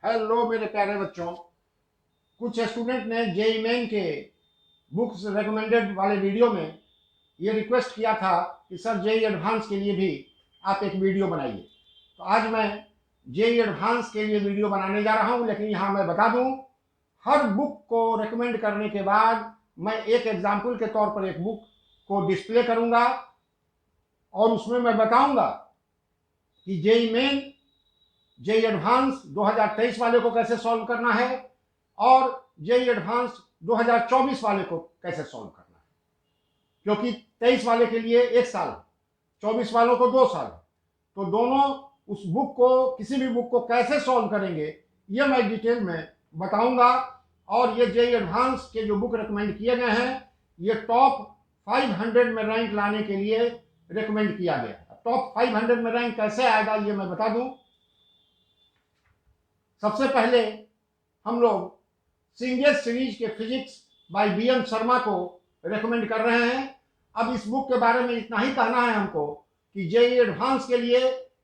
Hello मेरे प्यारे बच्चों। कुछ स्टूडेंट ने जेईई मेन के बुक्स रिकमेंडेड वाले वीडियो में ये रिक्वेस्ट किया था कि सर जेईई एडवांस के लिए भी आप एक वीडियो बनाइए। तो आज मैं जेईई एडवांस के लिए वीडियो बनाने जा रहा हूँ। लेकिन यहाँ मैं बता दूँ, हर बुक को रिकमेंड करने के बाद मैं एक एग्जाम्पल के तौर पर एक बुक को डिस्प्ले करूँगा और उसमें मैं बताऊँगा कि जेईई मेन जेईई एडवांस 2023 वाले को कैसे सॉल्व करना है और जेईई एडवांस 2024 वाले को कैसे सॉल्व करना है। क्योंकि 23 वाले के लिए 1 साल, 24 वालों को 2 साल, तो दोनों उस बुक को, किसी भी बुक को कैसे सॉल्व करेंगे ये मैं डिटेल में बताऊंगा। और ये जेईई एडवांस के जो बुक रिकमेंड किए गए हैं ये टॉप 500 में रैंक लाने के लिए रिकमेंड किया गया। टॉप 500 में रैंक कैसे आएगा ये मैं बता दूं। सबसे पहले हम लोग सिंगेज सीरीज के फिजिक्स बाय बीएम शर्मा को रेकमेंड कर रहे हैं। अब इस बुक के बारे में इतना ही कहना है हमको कि जेईई एडवांस के लिए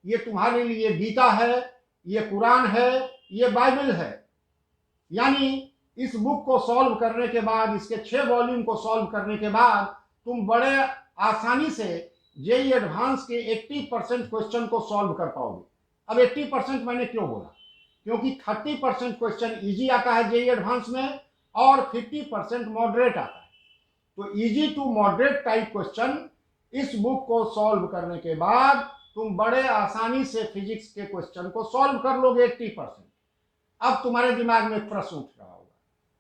ये तुम्हारे लिए गीता है, ये कुरान है, ये बाइबल है। यानी इस बुक को सॉल्व करने के बाद, इसके 6 वॉल्यूम को सॉल्व करने के बाद तुम बड़े आसानी से जेईई एडवांस के 80% क्वेश्चन को सॉल्व कर पाओगे। अब 80% मैंने क्यों बोला? क्योंकि 30% क्वेश्चन इजी आता है जेईई एडवांस में और 50% मॉडरेट आता है। तो easy to moderate type question इस बुक को सॉल्व करने के बाद तुम बड़े आसानी से फिजिक्स के क्वेश्चन को सॉल्व कर लोगे 80%। अब तुम्हारे दिमाग में प्रश्न उठ रहा होगा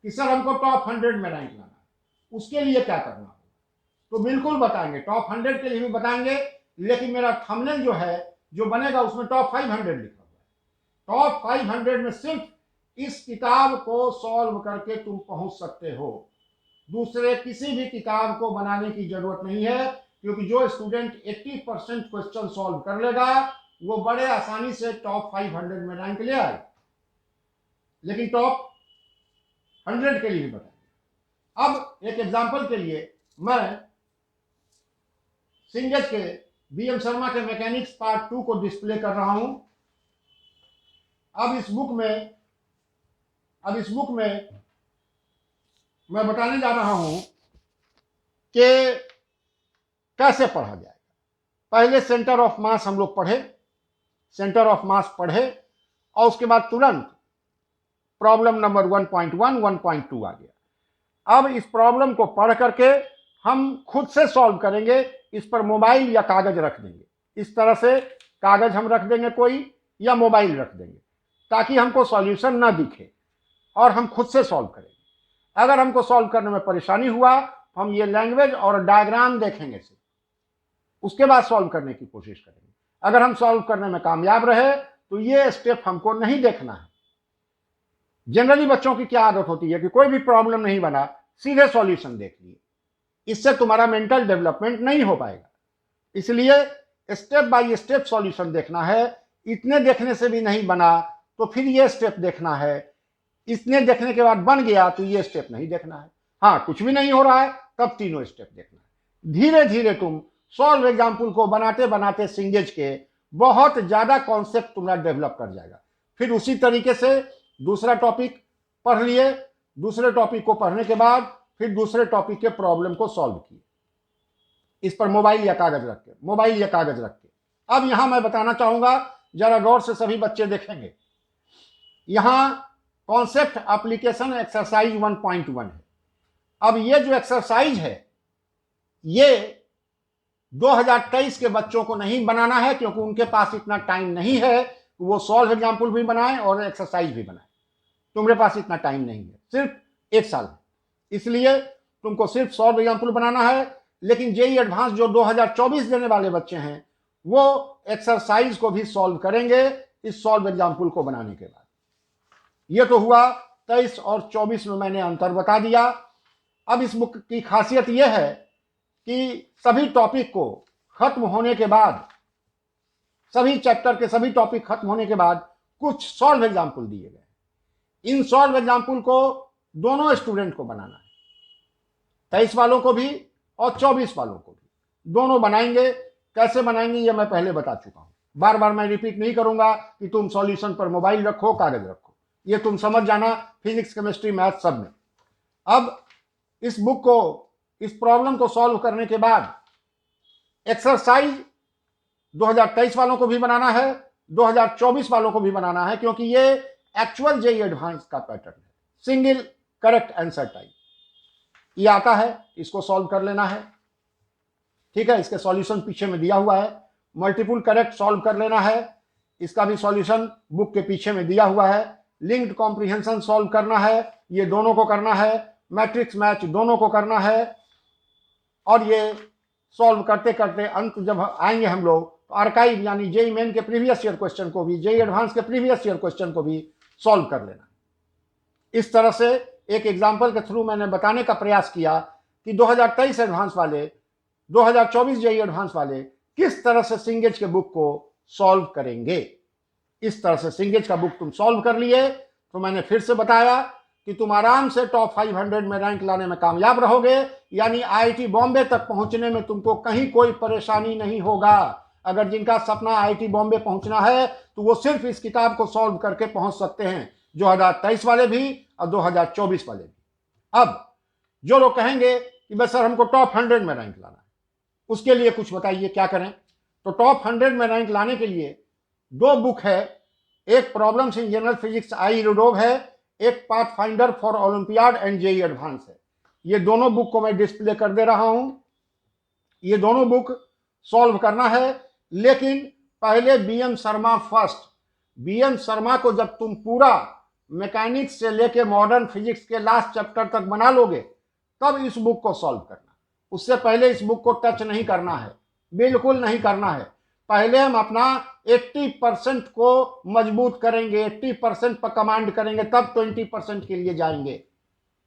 कि सर हमको टॉप 100 में रैंक लाना है, उसके लिए क्या करना होगा? तो बिल्कुल बताएंगे, टॉप 100 के लिए भी बताएंगे। लेकिन मेरा थंबनेल जो है जो बनेगा उसमें टॉप 500 लिखा हुआ है। टॉप 500 में सिर्फ इस किताब को सॉल्व करके तुम पहुंच सकते हो, दूसरे किसी भी किताब को बनाने की जरूरत नहीं है। क्योंकि जो स्टूडेंट 80% क्वेश्चन सॉल्व कर लेगा वो बड़े आसानी से टॉप 500 में रैंक ले आएगा। लेकिन टॉप 100 के लिए भी बताएंगे। अब एक एग्जांपल के लिए मैं सिंगेज के बीएम शर्मा के मैकेनिक्स पार्ट 2 को डिस्प्ले कर रहा हूं। अब इस बुक में मैं बताने जा रहा हूं कि कैसे पढ़ा जाएगा। पहले सेंटर ऑफ मास हम लोग पढ़े, सेंटर ऑफ मास पढ़े और उसके बाद तुरंत प्रॉब्लम नंबर 1.1, 1.2 आ गया। अब इस प्रॉब्लम को पढ़ करके हम खुद से सॉल्व करेंगे। इस पर मोबाइल या कागज रख देंगे। इस तरह से कागज हम रख देंगे कोई, या मोबाइल रख देंगे, ताकि हमको सॉल्यूशन ना दिखे और हम खुद से सॉल्व करेंगे। अगर हमको सॉल्व करने में परेशानी हुआ हम ये लैंग्वेज और डायग्राम देखेंगे से, उसके बाद सॉल्व करने की कोशिश करेंगे। अगर हम सॉल्व करने में कामयाब रहे तो ये स्टेप हमको नहीं देखना है। जनरली बच्चों की क्या आदत होती है कि कोई भी प्रॉब्लम नहीं बना सीधे सॉल्यूशन देख लिए, इससे तुम्हारा मेंटल डेवलपमेंट नहीं हो पाएगा। इसलिए स्टेप बाय स्टेप सॉल्यूशन देखना है। इतने देखने से भी नहीं बना तो फिर ये स्टेप देखना है। इतने देखने के बाद बन गया तो ये स्टेप नहीं देखना है। हाँ, कुछ भी नहीं हो रहा है तब तीनों स्टेप देखना है। धीरे धीरे तुम सॉल्व एग्जाम्पल को बनाते बनाते सिंगेज के बहुत ज्यादा कॉन्सेप्ट तुम्हारा डेवलप कर जाएगा। फिर उसी तरीके से दूसरा टॉपिक पढ़ लिए, दूसरे टॉपिक को पढ़ने के बाद फिर दूसरे टॉपिक के प्रॉब्लम को सॉल्व किए, इस पर मोबाइल या कागज रख के। अब यहां मैं बताना चाहूंगा, जरा गौर से सभी बच्चे देखेंगे। यहां कॉन्सेप्ट एप्लीकेशन एक्सरसाइज 1.1 है। अब ये जो एक्सरसाइज है ये 2023 के बच्चों को नहीं बनाना है, क्योंकि उनके पास इतना टाइम नहीं है कि वो सॉल्व एग्जाम्पल भी बनाएं और एक्सरसाइज भी बनाएं। तुम्हारे पास इतना टाइम नहीं है, सिर्फ 1 साल है, इसलिए तुमको सिर्फ सॉल्व एग्जाम्पल बनाना है। लेकिन जेईई एडवांस जो 2024 देने वाले बच्चे हैं वो एक्सरसाइज को भी सॉल्व करेंगे इस सॉल्व एग्जाम्पल को बनाने के बाद। ये तो हुआ 23 और 24 में मैंने अंतर बता दिया। अब इस बुक की खासियत यह है कि सभी टॉपिक को खत्म होने के बाद, सभी चैप्टर के सभी टॉपिक खत्म होने के बाद कुछ सॉल्व एग्जाम्पल दिए गए। इन सॉल्व एग्जाम्पल को दोनों स्टूडेंट को बनाना है, 23 वालों को भी और 24 वालों को भी, दोनों बनाएंगे। कैसे बनाएंगे ये मैं पहले बता चुका हूं, बार बार मैं रिपीट नहीं करूंगा कि तुम सॉल्यूशन पर मोबाइल रखो, कागज रखो। ये तुम समझ जाना, फिजिक्स, केमिस्ट्री, मैथ सब में। अब इस बुक को, इस प्रॉब्लम को सॉल्व करने के बाद एक्सरसाइज 2023 वालों को भी बनाना है, 2024 वालों को भी बनाना है, क्योंकि ये एक्चुअल जेईई एडवांस का पैटर्न है, सिंगल करेक्ट आंसर टाइप। ये आता है, इसको सॉल्व कर लेना है, ठीक है। इसके सॉल्यूशन पीछे में दिया हुआ है। मल्टीपल करेक्ट सॉल्व कर लेना है, इसका भी सॉल्यूशन बुक के पीछे में दिया हुआ है। लिंक्ड कॉम्प्रिहेंशन सॉल्व करना है, ये दोनों को करना है। मैट्रिक्स मैच दोनों को करना है। और ये सॉल्व करते करते अंत जब आएंगे हम लोग, तो आर्काइव यानी जेईई मेन के प्रीवियस ईयर क्वेश्चन को भी, जेईई एडवांस के प्रीवियस ईयर क्वेश्चन को भी सॉल्व कर लेना। इस तरह से एक एग्जाम्पल के थ्रू मैंने बताने का प्रयास किया कि 2023 एडवांस वाले, 2024 जेईई एडवांस वाले किस तरह से सिंगेज के बुक को सॉल्व करेंगे। इस तरह से सिंगेज का बुक तुम सॉल्व कर लिए तो मैंने फिर से बताया कि तुम आराम से टॉप 500 में रैंक लाने में कामयाब रहोगे, यानी आईआईटी बॉम्बे तक पहुंचने में तुमको कहीं कोई परेशानी नहीं होगा। अगर जिनका सपना आईआईटी बॉम्बे पहुंचना है तो वो सिर्फ इस किताब को सॉल्व करके पहुंच सकते हैं, 2023 वाले भी और 2024 वाले भी। अब जो लोग कहेंगे कि बस सर हमको टॉप 100 में रैंक लाना है, उसके लिए कुछ बताइए क्या करें। तो टॉप 100 में रैंक लाने के लिए दो बुक है, एक problems in general physics Irodov है, एक pathfinder for olympiad and JEE advance है। ये दोनों बुक को मैं डिस्प्ले कर दे रहा हूं। ये दोनों बुक सॉल्व करना है, लेकिन पहले BM Sharma first. BM Sharma को जब तुम पूरा मैकेनिक्स से लेके मॉडर्न फिजिक्स के लास्ट चैप्टर तक बना लोगे तब इस बुक को सॉल्व करना। उससे पहले इस बुक को टच नहीं करना है, बिल्कुल नहीं करना है। पहले हम अपना 80% को मजबूत करेंगे, 80% पर कमांड करेंगे, तब 20% के लिए जाएंगे।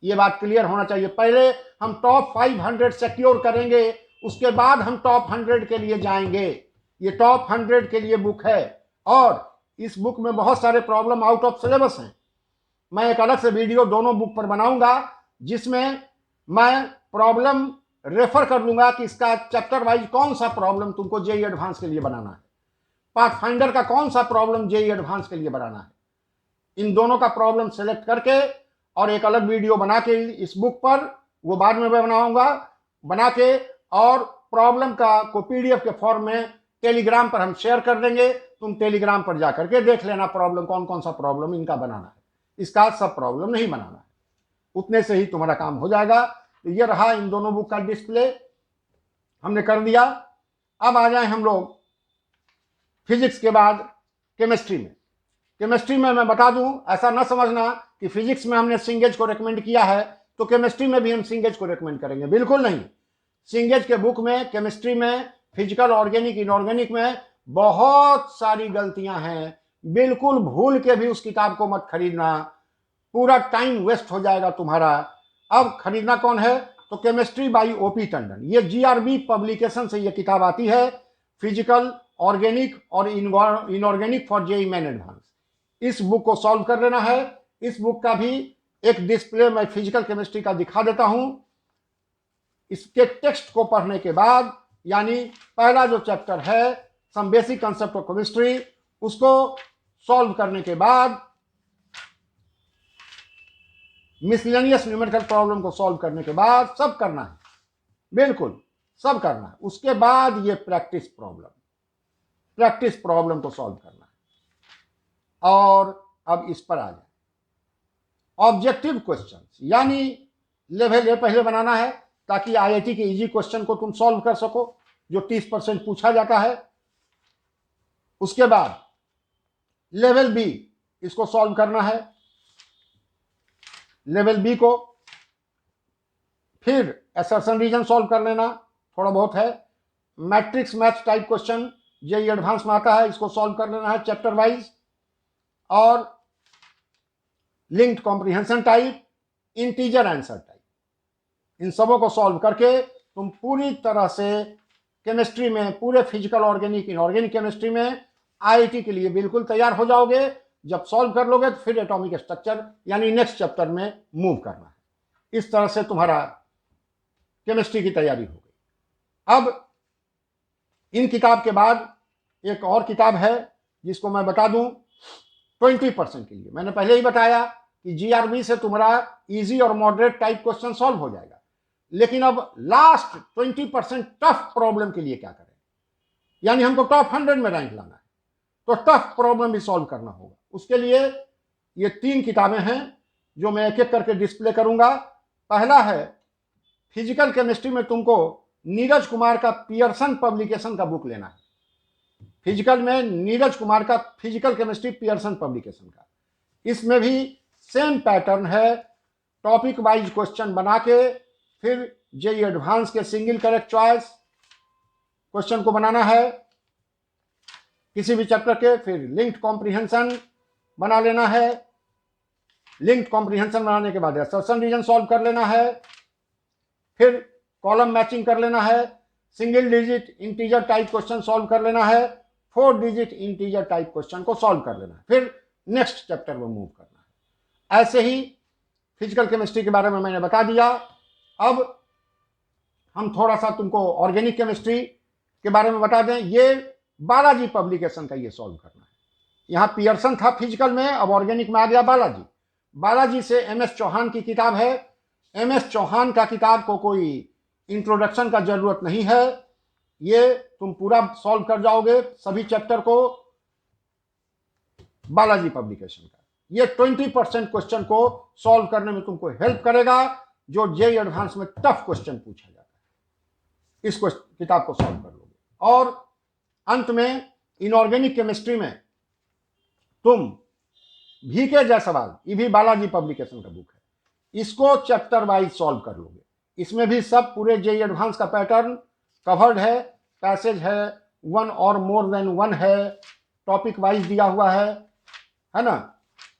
ये बात क्लियर होना चाहिए। पहले हम टॉप 500 सिक्योर करेंगे, उसके बाद हम टॉप 100 के लिए जाएंगे। ये टॉप 100 के लिए बुक है और इस बुक में बहुत सारे प्रॉब्लम आउट ऑफ सिलेबस हैं। मैं एक अलग से वीडियो दोनों बुक पर बनाऊंगा जिसमें मैं प्रॉब्लम रेफर कर लूंगा कि इसका चैप्टर वाइज कौन सा प्रॉब्लम तुमको जेईई एडवांस के लिए बनाना है, पाथफाइंडर का कौन सा प्रॉब्लम जेईई एडवांस के लिए बनाना है। इन दोनों का प्रॉब्लम सेलेक्ट करके और एक अलग वीडियो बना के इस बुक पर, वो बाद में मैं बनाऊंगा, बना के और प्रॉब्लम का को पीडीएफ के फॉर्म में टेलीग्राम पर हम शेयर कर देंगे। तुम टेलीग्राम पर जाकर के देख लेना प्रॉब्लम कौन कौन सा प्रॉब्लम इनका बनाना है, इसका सब प्रॉब्लम नहीं बनाना है, उतने से ही तुम्हारा काम हो जाएगा। तो ये रहा इन दोनों बुक का डिस्प्ले हमने कर दिया। अब आ जाए हम लोग फिजिक्स के बाद केमिस्ट्री में। केमिस्ट्री में मैं बता दूं, ऐसा ना समझना कि फिजिक्स में हमने सिंगेज को रेकमेंड किया है तो केमिस्ट्री में भी हम सिंगेज को रेकमेंड करेंगे, बिल्कुल नहीं। सिंगेज के बुक में, केमिस्ट्री में, फिजिकल, ऑर्गेनिक, इनऑर्गेनिक में बहुत सारी गलतियां हैं। बिल्कुल भूल के भी उस किताब को मत खरीदना, पूरा टाइम वेस्ट हो जाएगा तुम्हारा। अब खरीदना कौन है, तो केमिस्ट्री बाई ओपी टंडन। ये जीआरबी पब्लिकेशन से ये किताब आती है, फिजिकल, ऑर्गेनिक और inorganic for JEE main advance. इस बुक को सॉल्व कर लेना है। इस बुक का भी एक डिस्प्ले मैं फिजिकल केमिस्ट्री का दिखा देता हूं। इसके टेक्स्ट को पढ़ने के बाद, यानी पहला जो चैप्टर है some basic concept of chemistry, उसको सॉल्व करने के बाद मिसलेनियस न्यूमेरिकल प्रॉब्लम को सॉल्व करने के बाद सब करना है, बिल्कुल सब करना है। उसके बाद ये प्रैक्टिस प्रॉब्लम को सॉल्व करना है। और अब इस पर आ जाए ऑब्जेक्टिव क्वेश्चंस, यानी लेवल ए पहले बनाना है ताकि आईआईटी के इजी क्वेश्चन को तुम सॉल्व कर सको जो 30% पूछा जाता है। उसके बाद लेवल बी, इसको सॉल्व करना है, लेवल बी को। फिर असर्शन रीजन सॉल्व कर लेना, थोड़ा बहुत है। Matrix math type question JEE advance में आता है, इसको सॉल्व कर लेना है चैप्टर वाइज। और linked comprehension type, integer answer type, इन सबों को सॉल्व करके तुम पूरी तरह से केमिस्ट्री में, पूरे फिजिकल, ऑर्गेनिक, इनऑर्गेनिक केमिस्ट्री में आईआईटी के लिए बिल्कुल तैयार हो जाओगे। जब सॉल्व कर लोगे तो फिर एटॉमिक स्ट्रक्चर यानी नेक्स्ट चैप्टर में मूव करना है। इस तरह से तुम्हारा केमिस्ट्री की तैयारी हो गई। अब इन किताब के बाद एक और किताब है जिसको मैं बता दूं, 20% के लिए। मैंने पहले ही बताया कि जीआरबी से तुम्हारा इजी और मॉडरेट टाइप क्वेश्चन सॉल्व हो जाएगा, लेकिन अब लास्ट 20% टफ प्रॉब्लम के लिए क्या करें, यानी हमको टॉप 100 में रैंक लाना है, तो टफ प्रॉब्लम भी सॉल्व करना होगा। उसके लिए ये 3 किताबें हैं जो मैं एक एक करके डिस्प्ले करूंगा। पहला है फिजिकल केमिस्ट्री में तुमको नीरज कुमार का पियर्सन पब्लिकेशन का बुक लेना है। फिजिकल में नीरज कुमार का फिजिकल केमिस्ट्री पियर्सन पब्लिकेशन का, इसमें भी सेम पैटर्न है, टॉपिक वाइज क्वेश्चन बना के फिर जेईई एडवांस के सिंगल करेक्ट चॉइस क्वेश्चन को बनाना है किसी भी चैप्टर के, फिर लिंक्ड कॉम्प्रिहेंशन बना लेना है, लिंक्ड कॉम्प्रिहेंशन बनाने के बाद असर्शन रीजन सॉल्व कर लेना है, फिर कॉलम मैचिंग कर लेना है, single digit integer type question solve कर लेना है, 4 डिजिट इंटीजर टाइप क्वेश्चन को सॉल्व कर लेना है, फिर नेक्स्ट चैप्टर में मूव करना है। ऐसे ही फिजिकल केमिस्ट्री के बारे में मैंने बता दिया। अब हम थोड़ा सा तुमको ऑर्गेनिक केमिस्ट्री के बारे में बता दें। ये बालाजी पब्लिकेशन का ये सॉल्व करना है। यहाँ पियर्सन था फिजिकल में, अब ऑर्गेनिक में आ गया बालाजी। बालाजी से एमएस चौहान की किताब है। एमएस चौहान का किताब को कोई इंट्रोडक्शन का जरूरत नहीं है, ये तुम पूरा सॉल्व कर जाओगे सभी चैप्टर को। बालाजी पब्लिकेशन का ये 20% क्वेश्चन को सॉल्व करने में तुमको हेल्प करेगा, जो जेईई एडवांस में टफ क्वेश्चन पूछा जाता है। इस किताब को सॉल्व कर लोगे। और अंत में इनऑर्गेनिक केमिस्ट्री में तुम VK जायसवाल, ये भी बालाजी पब्लिकेशन का बुक है, इसको चैप्टर वाइज सॉल्व कर लोगे। इसमें भी सब पूरे जेईई एडवांस का पैटर्न कवर्ड है, पैसेज है, 1 और मोर देन 1 है, टॉपिक वाइज दिया हुआ है ना।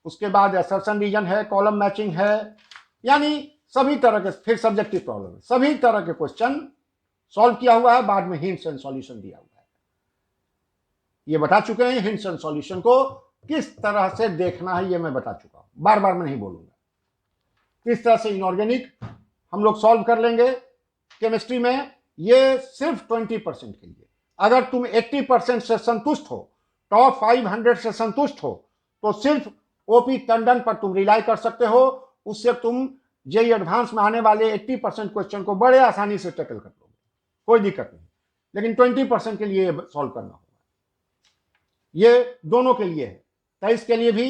उसके बाद असर्शन रीजन है, कॉलम मैचिंग है, यानी सभी तरह के, फिर सब्जेक्टिव प्रॉब्लम, सभी तरह के क्वेश्चन सॉल्व किया हुआ है। बाद में हिंट्स एंड सॉल्यूशन दिया हुआ है। ये बता चुके हैं हिंट्स एंड सॉल्यूशन को किस तरह से देखना है, ये मैं बता चुका हूं, बार बार मैं नहीं बोलूंगा। किस तरह से इनऑर्गेनिक हम लोग सॉल्व कर लेंगे केमिस्ट्री में, ये सिर्फ 20% के लिए। अगर तुम 80% से संतुष्ट हो, टॉप 500 से संतुष्ट हो, तो सिर्फ ओपी टंडन पर तुम रिलाई कर सकते हो। उससे तुम जेईई एडवांस में आने वाले 80% क्वेश्चन को बड़े आसानी से टैकल कर लोगे, कोई दिक्कत नहीं। लेकिन 20% के लिए सॉल्व करना होगा। ये दोनों के लिए है, 23 के लिए भी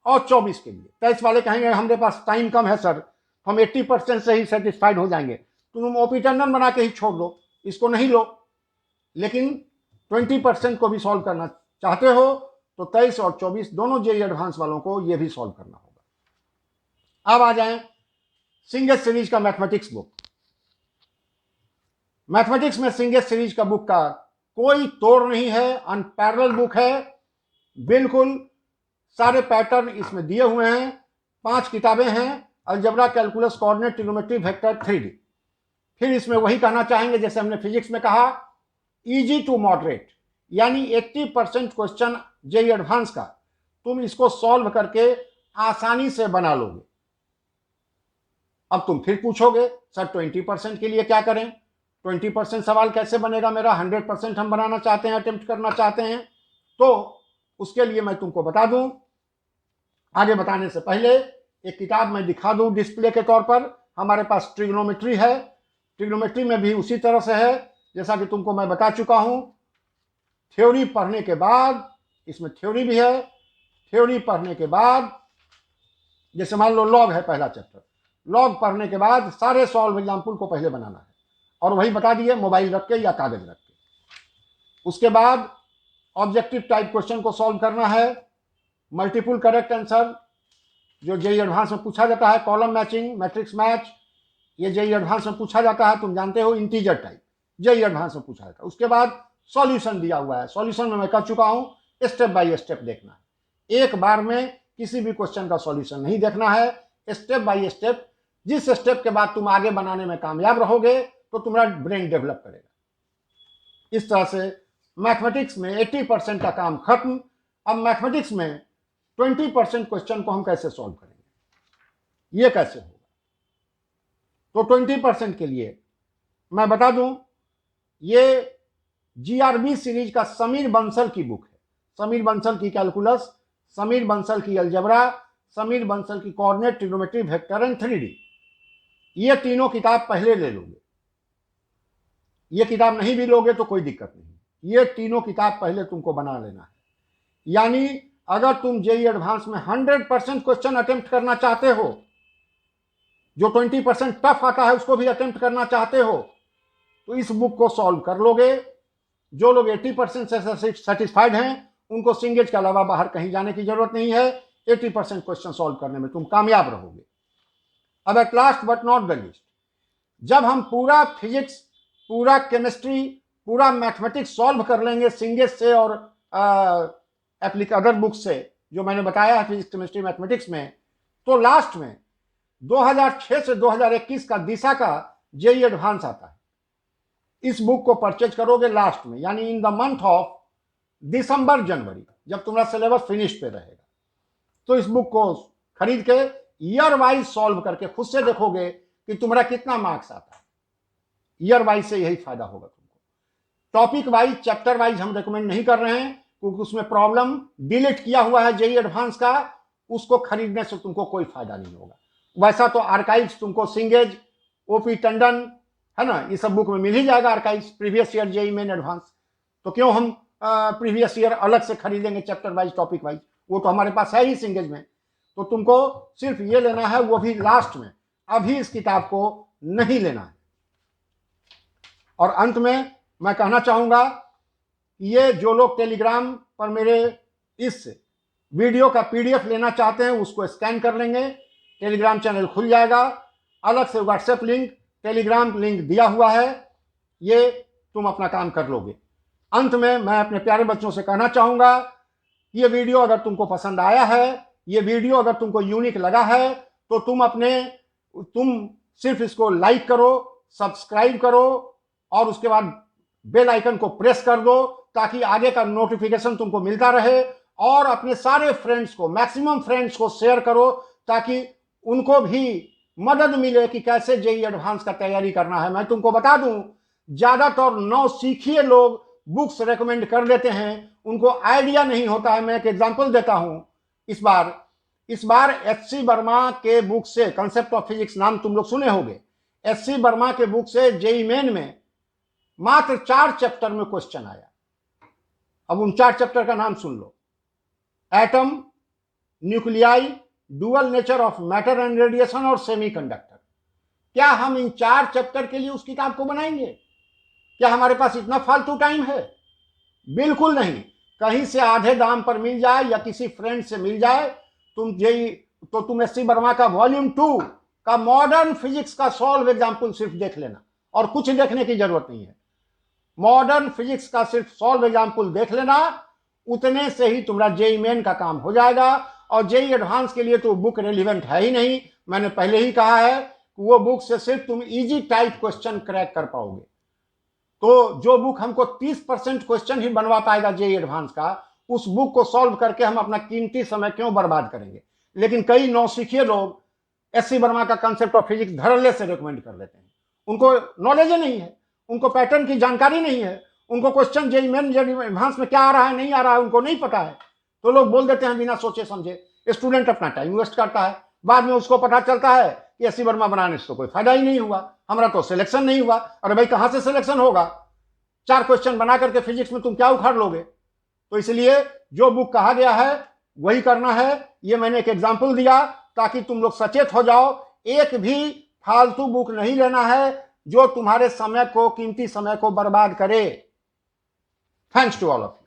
और 24 के लिए। 23 वाले कहेंगे हमारे पास टाइम कम है सर, हम 80% से ही सेटिस्फाइड हो जाएंगे, तुम ओपी टंडन बना के ही छोड़ दो, इसको नहीं लो। लेकिन 20% को भी सॉल्व करना चाहते हो तो 23 और 24 दोनों जेईई एडवांस वालों को ये भी सॉल्व करना होगा। अब आ जाएं सिंगेस सीरीज का मैथमेटिक्स बुक। मैथमेटिक्स में सिंगेस सीरीज का बुक का कोई तोड़ नहीं है, अनपैरेलल बुक है बिल्कुल। सारे पैटर्न इसमें दिए हुए हैं। 5 किताबें हैं, algebra, calculus, coordinate, trigonometry, vector, 3D। फिर इसमें वही कहना चाहेंगे जैसे हमने फिजिक्स में कहा, इजी टू मॉडरेट, यानी 80% क्वेश्चन जेईई एडवांस का तुम इसको सॉल्व करके आसानी से बना लोगे। अब तुम फिर पूछोगे सर 20% के लिए क्या करें, 20% सवाल कैसे बनेगा मेरा, 100% हम बनाना चाहते हैं, अटेम्प्ट करना चाहते हैं। तो उसके लिए मैं तुमको बता दूं, आगे बताने से पहले एक किताब मैं दिखा दूं डिस्प्ले के तौर पर। हमारे पास ट्रिग्नोमेट्री है, ट्रिग्नोमेट्री में भी उसी तरह से है जैसा कि तुमको मैं बता चुका हूं। थ्योरी पढ़ने के बाद, इसमें थ्योरी भी है, थ्योरी पढ़ने के बाद जैसे मान लो लॉग है पहला चैप्टर, लॉग पढ़ने के बाद सारे सॉल्व एग्जाम्पल को पहले बनाना है, और वही बता दिए मोबाइल रख के या कागज रख के। उसके बाद ऑब्जेक्टिव टाइप क्वेश्चन को सॉल्व करना है, मल्टीपल करेक्ट आंसर जो जेईई एडवांस में पूछा जाता है, कॉलम मैचिंग, मैट्रिक्स मैच, ये जेईई एडवांस में पूछा जाता है, तुम जानते हो। इंटीजर टाइप जेईई एडवांस में पूछा जाता है। उसके बाद सॉल्यूशन दिया हुआ है, सॉल्यूशन में मैं कह चुका हूं, स्टेप बाय स्टेप देखना है। एक बार में किसी भी क्वेश्चन का सॉल्यूशन नहीं देखना है, स्टेप बाय स्टेप। जिस स्टेप के बाद तुम आगे बनाने में कामयाब रहोगे तो तुम्हारा ब्रेन डेवलप करेगा। इस तरह से मैथमेटिक्स में 80% का काम खत्म। अब मैथमेटिक्स में 20% क्वेश्चन को हम कैसे सॉल्व करेंगे, ये कैसे होगा। तो 20% के लिए मैं बता दूं, ये जीआरबी सीरीज का समीर बंसल की बुक है। समीर बंसल की कैलकुलस समीर बंसल की अलजेब्रा, समीर बंसल की coordinate, trigonometry, vector and 3D। ये तीनों किताब पहले ले लोगे। ये किताब नहीं भी लोगे तो कोई दिक्कत नहीं, ये तीनों किताब पहले तुमको बना लेना है। यानी अगर तुम जेईई एडवांस में 100% क्वेश्चन अटेम्प्ट करना चाहते हो, जो 20% टफ आता है उसको भी अटेम्प्ट करना चाहते हो, तो इस बुक को सॉल्व कर लोगे। जो लोग 80% से सेटिस्फाइड हैं उनको सिंगेज के अलावा बाहर कहीं जाने की जरूरत नहीं है। 80% क्वेश्चन सॉल्व करने में तुम कामयाब रहोगे। अब at last but not the least, जब हम पूरा फिजिक्स, पूरा केमिस्ट्री, पूरा मैथमेटिक्स सॉल्व कर लेंगे सिंगेज से और अदर बुक्स से जो मैंने बताया है फिजिक्स, केमिस्ट्री, मैथमेटिक्स में, तो लास्ट में 2006 से 2021 का दिशा का जेईई एडवांस आता है। इस बुक को परचेज करोगे लास्ट में, यानी in the month of December January, जब तुम्हारा सिलेबस फिनिश पे रहेगा, तो इस बुक को खरीद के ईयर वाइज सॉल्व करके खुद से देखोगे कि तुम्हारा कितना मार्क्स आता है। ईयर वाइज से यही फायदा होगा तुमको। टॉपिक वाइज, चैप्टर वाइज हम रेकमेंड नहीं कर रहे हैं, क्योंकि उसमें प्रॉब्लम डिलीट किया हुआ है जेईई एडवांस का, उसको खरीदने से तुमको कोई फायदा नहीं होगा। वैसा तो आर्काइव्स तुमको सिंगेज, ओपी टंडन, है ना, ये सब बुक में मिल ही जाएगा archives, previous year JEE main advance. तो क्यों हम प्रीवियस ईयर अलग से खरीदेंगे चैप्टर वाइज, टॉपिक वाइज? वो तो हमारे पास है ही सिंगेज में। तो तुमको सिर्फ ये लेना है, वो भी लास्ट में, अभी इस किताब को नहीं लेना है। और अंत में मैं कहना चाहूंगा, ये जो लोग टेलीग्राम पर मेरे इस वीडियो का पीडीएफ लेना चाहते हैं उसको स्कैन कर लेंगे, टेलीग्राम चैनल खुल जाएगा। अलग से व्हाट्सएप लिंक, टेलीग्राम लिंक दिया हुआ है, ये तुम अपना काम कर लोगे। अंत में मैं अपने प्यारे बच्चों से कहना चाहूंगा, ये वीडियो अगर तुमको पसंद आया है, ये वीडियो अगर तुमको यूनिक लगा है, तो तुम सिर्फ इसको लाइक करो, सब्सक्राइब करो और उसके बाद बेल आइकन को प्रेस कर दो, ताकि आगे का नोटिफिकेशन तुमको मिलता रहे। और अपने सारे फ्रेंड्स को, मैक्सिमम फ्रेंड्स को शेयर करो, ताकि उनको भी मदद मिले कि कैसे जेईई एडवांस का तैयारी करना है। मैं तुमको बता दूं, ज्यादातर नौसिखिए लोग बुक्स रेकमेंड कर देते हैं, उनको आइडिया नहीं होता है। मैं एक एग्जांपल देता हूं। इस बार एच.सी. वर्मा के बुक से, कंसेप्ट ऑफ फिजिक्स नाम तुम लोग सुने होंगे, एच.सी. वर्मा के बुक से जेईई मेन में मात्र 4 चैप्टर में क्वेश्चन आया। अब उन 4 चैप्टर का नाम सुन लो: atom, nuclei, dual nature of matter and radiation और सेमीकंडक्टर। क्या हम इन 4 चैप्टर के लिए उस किताब को बनाएंगे? क्या हमारे पास इतना फालतू टाइम है? बिल्कुल नहीं। कहीं से आधे दाम पर मिल जाए या किसी फ्रेंड से मिल जाए, तुम एच.सी. वर्मा का वॉल्यूम 2 का मॉडर्न फिजिक्स का सॉल्व एग्जाम्पल सिर्फ देख लेना, और कुछ देखने की जरूरत नहीं है। मॉडर्न फिजिक्स का सिर्फ सॉल्व एग्जाम्पल देख लेना, उतने से ही तुम्हारा जेईई मेन का काम हो जाएगा। और जेईई एडवांस के लिए तो बुक रेलिवेंट है ही नहीं। मैंने पहले ही कहा है कि वो बुक से सिर्फ तुम इजी टाइप क्वेश्चन क्रैक कर पाओगे। तो जो बुक हमको 30% क्वेश्चन ही बनवा पाएगा जेईई एडवांस का, उस बुक को सॉल्व करके हम अपना कीमती समय क्यों बर्बाद करेंगे? लेकिन कई नौसिखिए लोग एच.सी. वर्मा का कंसेप्ट ऑफ फिजिक्स धड़ल्ले से रिकमेंड कर देते हैं। उनको नॉलेज ही नहीं है, उनको पैटर्न की जानकारी नहीं है, उनको क्वेश्चन जेईई मेन एडवांस में क्या आ रहा है, नहीं आ रहा है, उनको नहीं पता है। तो लोग बोल देते हैं बिना सोचे समझे। स्टूडेंट अपना टाइम वेस्ट करता है, बाद में उसको पता चलता है कि एच.सी. वर्मा बनाने से तो कोई फायदा ही नहीं हुआ, हमारा तो सिलेक्शन नहीं हुआ। अरे भाई, कहां से सिलेक्शन होगा? 4 क्वेश्चन बना करके फिजिक्स में तुम क्या उखाड़ लोगे? तो इसलिए जो बुक कहा गया है वही करना है। ये मैंने एक एग्जाम्पल दिया ताकि तुम लोग सचेत हो जाओ। एक भी फालतू बुक नहीं लेना है जो तुम्हारे समय को, कीमती समय को बर्बाद करे। Thanks to all of you.